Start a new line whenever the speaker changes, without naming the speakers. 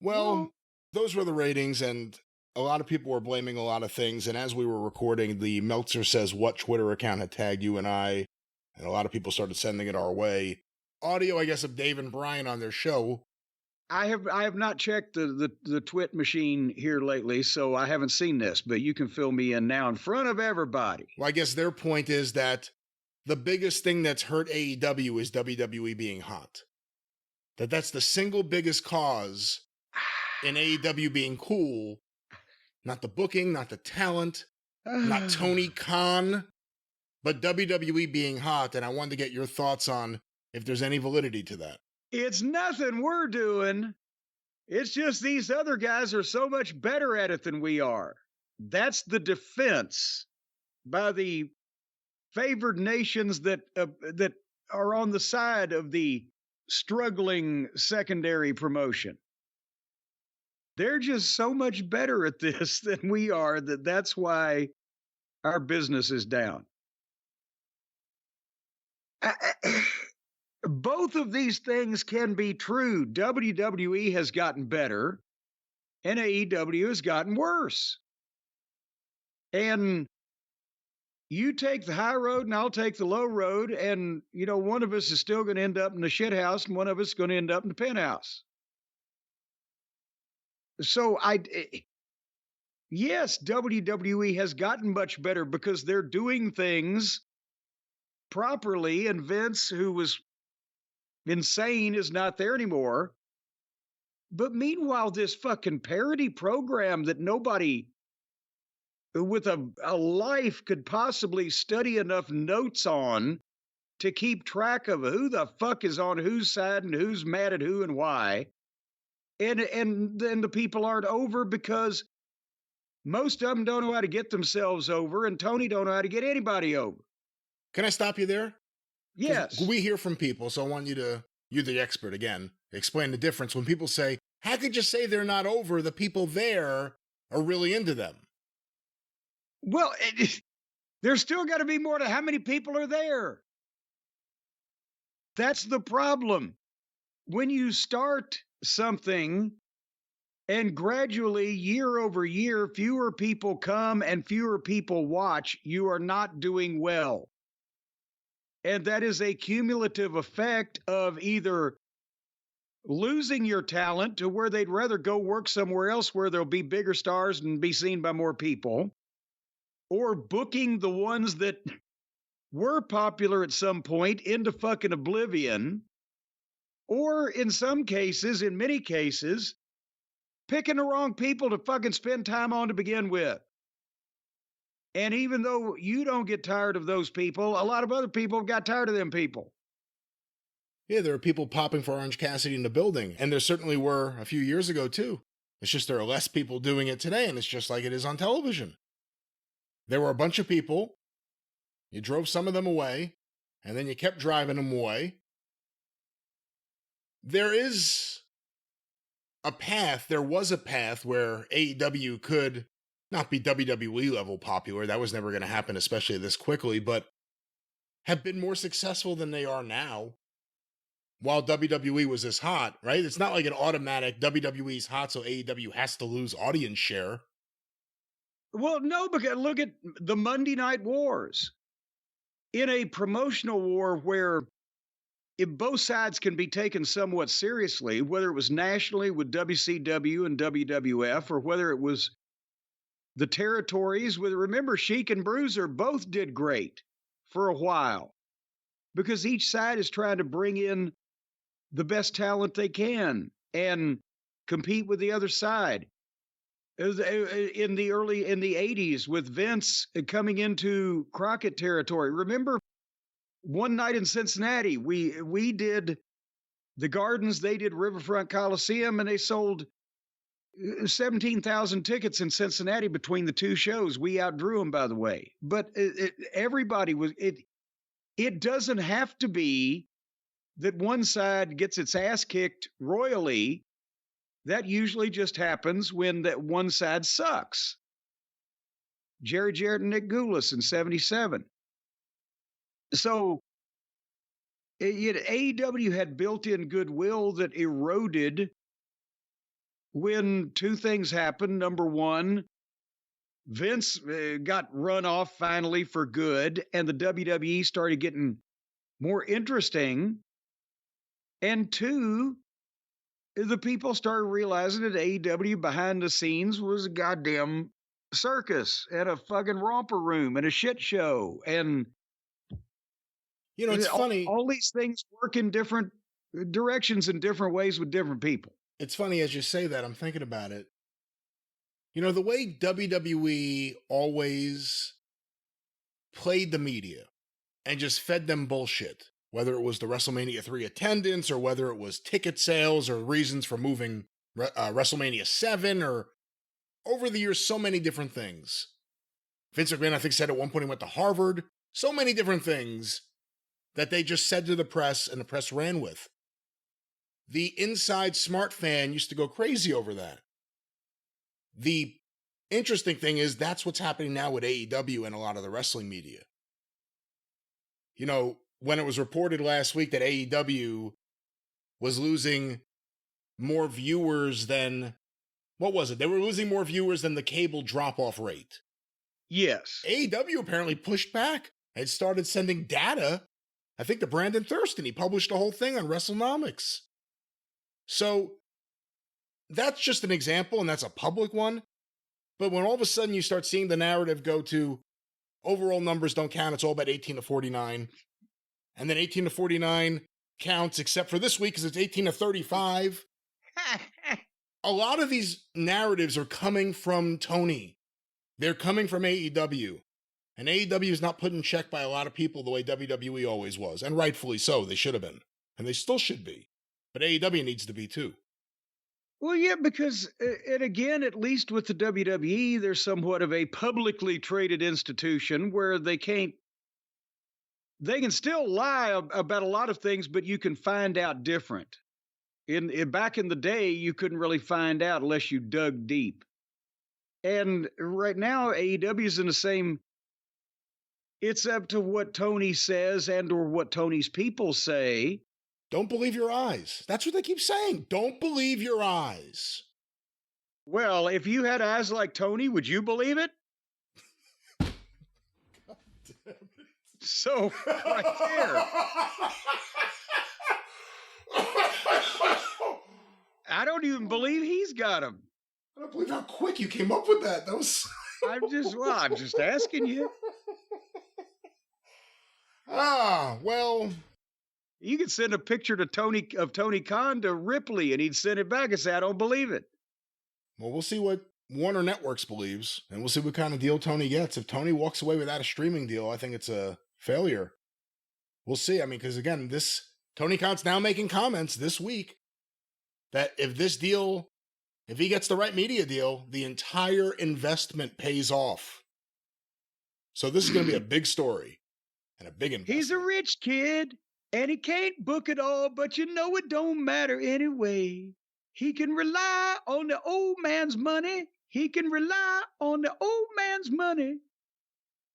Well, those were the ratings, and a lot of people were blaming a lot of things. And as we were recording, the Meltzer Says What Twitter account had tagged you and I, and a lot of people started sending it our way. Audio, I guess, of Dave and Brian on their show.
I have not checked the twit machine here lately, so I haven't seen this, but you can fill me in now in front of everybody.
Well, I guess their point is that the biggest thing that's hurt AEW is WWE being hot. That's the single biggest cause in AEW being cool. Not the booking, not the talent, not Tony Khan, but WWE being hot. And I wanted to get your thoughts on if there's any validity to that.
It's nothing we're doing. It's just these other guys are so much better at it than we are. That's the defense by the favored nations that are on the side of the struggling secondary promotion. They're just so much better at this than we are that's why our business is down. Both of these things can be true. WWE has gotten better and AEW has gotten worse. And you take the high road and I'll take the low road. And, one of us is still going to end up in the shit house and one of us is going to end up in the penthouse. So yes, WWE has gotten much better because they're doing things properly. And Vince, who was insane, is not there anymore. But meanwhile, this fucking parody program that nobody with a life could possibly study enough notes on to keep track of who the fuck is on whose side and who's mad at who and why. And then the people aren't over because most of them don't know how to get themselves over, and Tony don't know how to get anybody over.
Can I stop you there?
Yes.
We hear from people, so I want you're the expert again, explain the difference. When people say, how could you say they're not over? The people there are really into them.
Well, there's still got to be more to how many people are there. That's the problem. When you start something and gradually, year over year, fewer people come and fewer people watch, you are not doing well. And that is a cumulative effect of either losing your talent to where they'd rather go work somewhere else where there'll be bigger stars and be seen by more people, or booking the ones that were popular at some point into fucking oblivion, or in some cases, in many cases, picking the wrong people to fucking spend time on to begin with. And even though you don't get tired of those people, a lot of other people got tired of them people.
Yeah, there are people popping for Orange Cassidy in the building, and there certainly were a few years ago too. It's just there are less people doing it today, and it's just like it is on television. There were a bunch of people, you drove some of them away, and then you kept driving them away. There was a path where AEW could not be WWE level popular. That was never going to happen, especially this quickly, but have been more successful than they are now. While WWE was this hot, right? It's not like an automatic WWE's hot, so AEW has to lose audience share.
Well, no, because look at the Monday Night Wars. In a promotional war where if both sides can be taken somewhat seriously, whether it was nationally with WCW and WWF, or whether it was the territories with, remember, Sheik and Bruiser both did great for a while because each side is trying to bring in the best talent they can and compete with the other side. In the 80s with Vince coming into Crockett territory. Remember one night in Cincinnati, we did the Gardens, they did Riverfront Coliseum, and they sold 17,000 tickets in Cincinnati between the two shows. We outdrew them, by the way. But everybody was, it doesn't have to be that one side gets its ass kicked royally. That usually just happens when that one side sucks. Jerry Jarrett and Nick Goulas in 77. So AEW had built-in goodwill that eroded when two things happened. Number one, Vince got run off finally for good, and the WWE started getting more interesting. And two, the people started realizing that AEW behind the scenes was a goddamn circus and a fucking romper room and a shit show. And
It's funny.
All these things work in different directions in different ways with different people.
It's funny as you say that, I'm thinking about it. The way WWE always played the media and just fed them bullshit, whether it was the WrestleMania 3 attendance or whether it was ticket sales or reasons for moving WrestleMania 7 or over the years, so many different things. Vince McMahon, I think, said at one point he went to Harvard. So many different things that they just said to the press and the press ran with. The inside smart fan used to go crazy over that. The interesting thing is that's what's happening now with AEW and a lot of the wrestling media. When it was reported last week that AEW was losing more viewers than, what was it? They were losing more viewers than the cable drop-off rate.
Yes.
AEW apparently pushed back and started sending data. I think to Brandon Thurston, he published a whole thing on WrestleNomics. So that's just an example, and that's a public one. But when all of a sudden you start seeing the narrative go to overall numbers don't count, it's all about 18 to 49. And then 18 to 49 counts, except for this week because it's 18 to 35. A lot of these narratives are coming from Tony. They're coming from AEW. And AEW is not put in check by a lot of people the way WWE always was. And rightfully so, they should have been. And they still should be. But AEW needs to be too.
Well, yeah, because, and again, at least with the WWE, they're somewhat of a publicly traded institution where they can still lie about a lot of things, but you can find out different. Back in the day, you couldn't really find out unless you dug deep. And right now, AEW is in the same. It's up to what Tony says and or what Tony's people say.
Don't believe your eyes. That's what they keep saying. Don't believe your eyes.
Well, if you had eyes like Tony, would you believe it?
God damn it.
So, right there. I don't even believe he's got them.
I don't believe how quick you came up with that. That was.
I'm just asking you.
Well.
You could send a picture to Tony Khan to Ripley, and he'd send it back and say, "I don't believe it."
Well, we'll see what Warner Networks believes, and we'll see what kind of deal Tony gets. If Tony walks away without a streaming deal, I think it's a failure. We'll see. I mean, because again, Tony Khan's now making comments this week that if he gets the right media deal, the entire investment pays off. So this is going to be a big story and a big investment.
He's a rich kid, and he can't book it all, but it don't matter anyway. He can rely on the old man's money. He can rely on the old man's money.